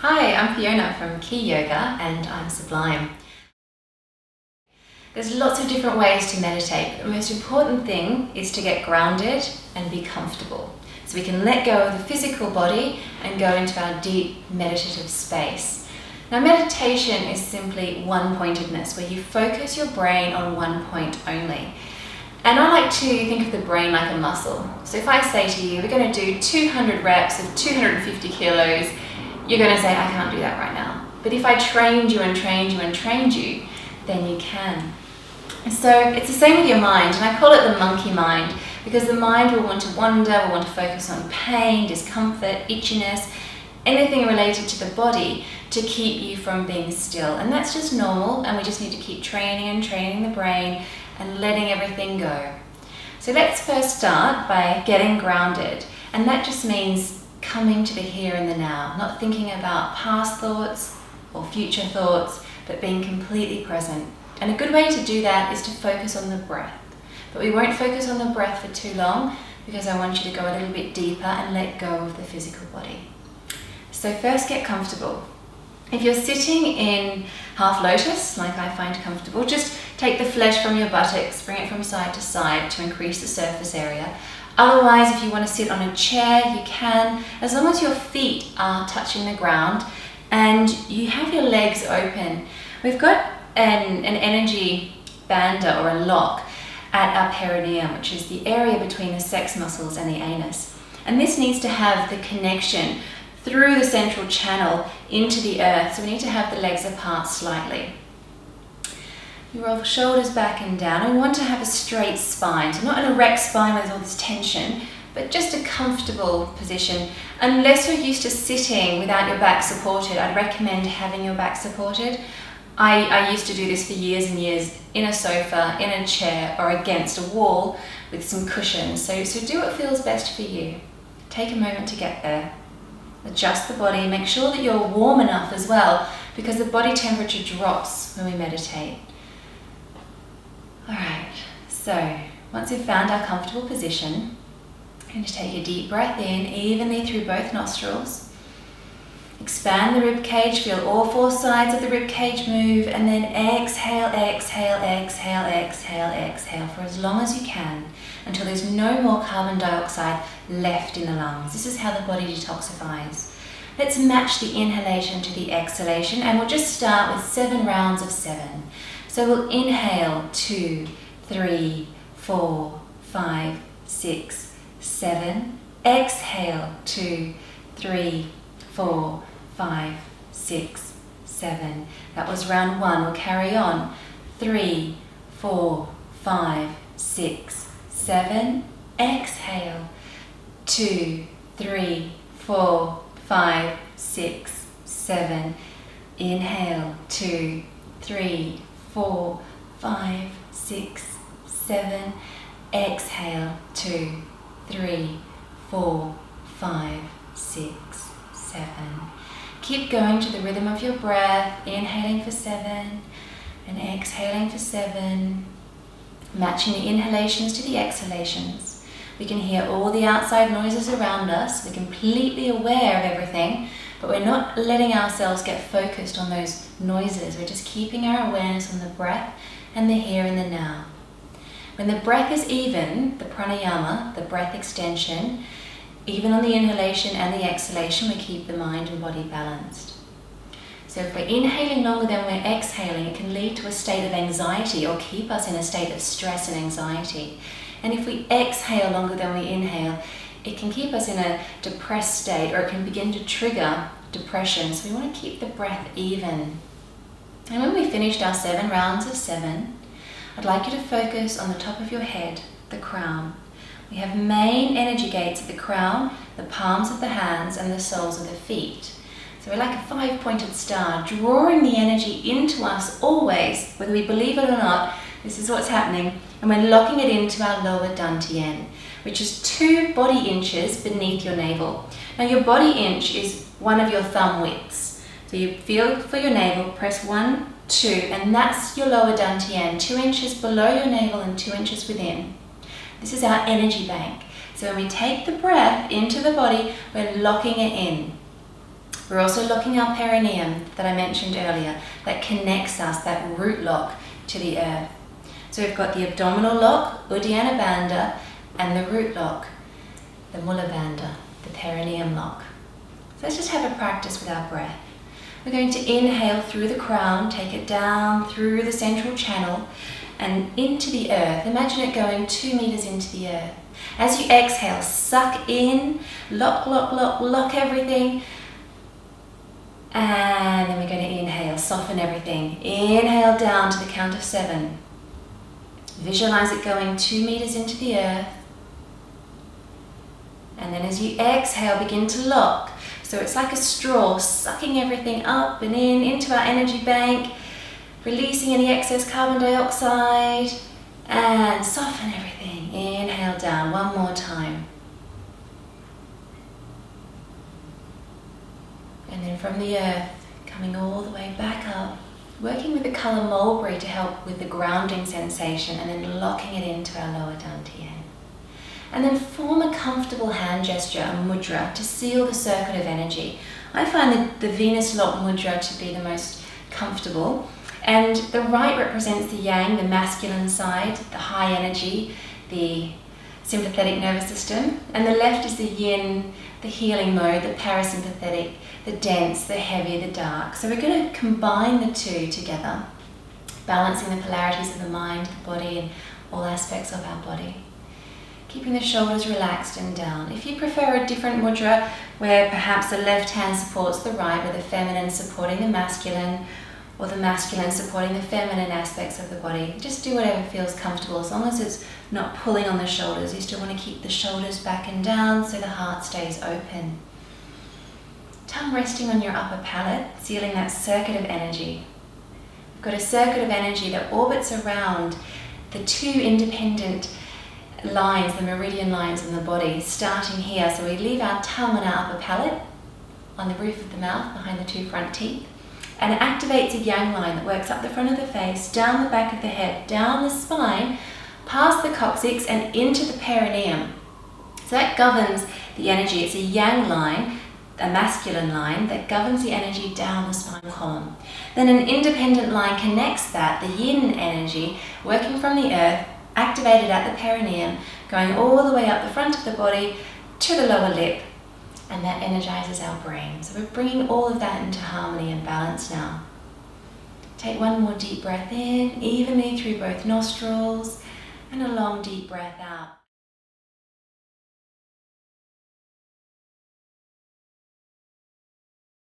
Hi, I'm Fiona from QiYoga and I'm Sublime. There's lots of different ways to meditate, but the most important thing is to get grounded and be comfortable. So we can let go of the physical body and go into our deep meditative space. Now meditation is simply one-pointedness, where you focus your brain on one point only. And I like to think of the brain like a muscle. So if I say to you, we're going to do 200 reps of 250 kilos, you're going to say, I can't do that right now. But if I trained you and trained you and trained you, then you can. So it's the same with your mind, and I call it the monkey mind, because the mind will want to wander, will want to focus on pain, discomfort, itchiness, anything related to the body to keep you from being still. And that's just normal, and we just need to keep training and training the brain and letting everything go. So let's first start by getting grounded, and that just means coming to the here and the now, not thinking about past thoughts or future thoughts, but being completely present. And a good way to do that is to focus on the breath. But we won't focus on the breath for too long, because I want you to go a little bit deeper and let go of the physical body. So first, get comfortable. If you're sitting in half lotus, like I find comfortable, just take the flesh from your buttocks, bring it from side to side to increase the surface area. Otherwise, if you want to sit on a chair, you can, as long as your feet are touching the ground and you have your legs open. We've got an energy bander or a lock at our perineum, which is the area between the sex muscles and the anus. And this needs to have the connection through the central channel into the earth, so we need to have the legs apart slightly. You roll the shoulders back and down, and we want to have a straight spine, so not an erect spine where there's all this tension, but just a comfortable position. Unless you're used to sitting without your back supported, I'd recommend having your back supported. I used to do this for years and years in a sofa, in a chair, or against a wall with some cushions. So do what feels best for you. Take a moment to get there. Adjust the body, make sure that you're warm enough as well, because the body temperature drops when we meditate. Alright, so once we've found our comfortable position, we're going to take a deep breath in evenly through both nostrils. Expand the rib cage, feel all four sides of the rib cage move, and then exhale, exhale, exhale, exhale, exhale for as long as you can, until there's no more carbon dioxide left in the lungs. This is how the body detoxifies. Let's match the inhalation to the exhalation, and we'll just start with 7 rounds of 7. So we'll inhale 2, 3, 4, 5, 6, 7. Exhale 2, 3, 4, 5, 6, 7. That was round 1. We'll carry on. 3, 4, 5, 6, 7. Exhale 2, 3, 4, 5, 6, 7. Inhale 2, 3, 4, 5, 6, 7. Exhale 2, 3, 4, 5, 6, 7. Keep going to the rhythm of your breath, inhaling for 7 and exhaling for 7, matching the inhalations to the exhalations. We can hear all the outside noises around us. We're completely aware of everything, but we're not letting ourselves get focused on those noises. We're just keeping our awareness on the breath and the here and the now. When the breath is even, the pranayama, the breath extension, even on the inhalation and the exhalation, we keep the mind and body balanced. So if we're inhaling longer than we're exhaling, it can lead to a state of anxiety or keep us in a state of stress and anxiety. And if we exhale longer than we inhale, it can keep us in a depressed state, or it can begin to trigger depression. So we want to keep the breath even. And when we finished our 7 rounds of 7, I'd like you to focus on the top of your head, the crown. We have main energy gates at the crown, the palms of the hands, and the soles of the feet. So we're like a 5-pointed star, drawing the energy into us always, whether we believe it or not. This is what's happening, and we're locking it into our lower dantian, which is 2 body inches beneath your navel. Now your body inch is one of your thumb widths. So you feel for your navel, press 1, 2, and that's your lower dantian, 2 inches below your navel and 2 inches within. This is our energy bank. So when we take the breath into the body, we're locking it in. We're also locking our perineum that I mentioned earlier, that connects us, that root lock to the earth. So we've got the abdominal lock, Uddiyana Bandha, and the root lock, the Mula Bandha, the perineum lock. So let's just have a practice with our breath. We're going to inhale through the crown, take it down through the central channel and into the earth. Imagine it going 2 meters into the earth. As you exhale, suck in, lock everything. And then we're going to inhale, soften everything. Inhale down to the count of 7. Visualize it going 2 meters into the earth. And then as you exhale, begin to lock. So it's like a straw, sucking everything up and in, into our energy bank, releasing any excess carbon dioxide, and soften everything. Inhale down, one more time. And then from the earth, coming all the way back up, working with the colour mulberry to help with the grounding sensation, and then locking it into our lower dantian. And then form a comfortable hand gesture, a mudra, to seal the circuit of energy. I find the Venus lock mudra to be the most comfortable. And the right represents the yang, the masculine side, the high energy, the sympathetic nervous system. And the left is the yin, the healing mode, the parasympathetic, the dense, the heavy, the dark. So we're going to combine the two together, balancing the polarities of the mind, the body, and all aspects of our body. Keeping the shoulders relaxed and down. If you prefer a different mudra where perhaps the left hand supports the right, with the feminine supporting the masculine, or the masculine supporting the feminine aspects of the body, just do whatever feels comfortable, as long as it's not pulling on the shoulders. You still want to keep the shoulders back and down so the heart stays open. Tongue resting on your upper palate, sealing that circuit of energy. We've got a circuit of energy that orbits around the 2 independent lines, the meridian lines in the body, starting here. So we leave our tongue on our upper palate, on the roof of the mouth, behind the 2 front teeth, and it activates a yang line that works up the front of the face, down the back of the head, down the spine, past the coccyx and into the perineum. So that governs the energy. It's a yang line, a masculine line, that governs the energy down the spinal column. Then an independent line connects that, the yin energy, working from the earth, activated at the perineum, going all the way up the front of the body to the lower lip, and that energizes our brain. So we're bringing all of that into harmony and balance now. Take one more deep breath in, evenly through both nostrils, and a long deep breath out.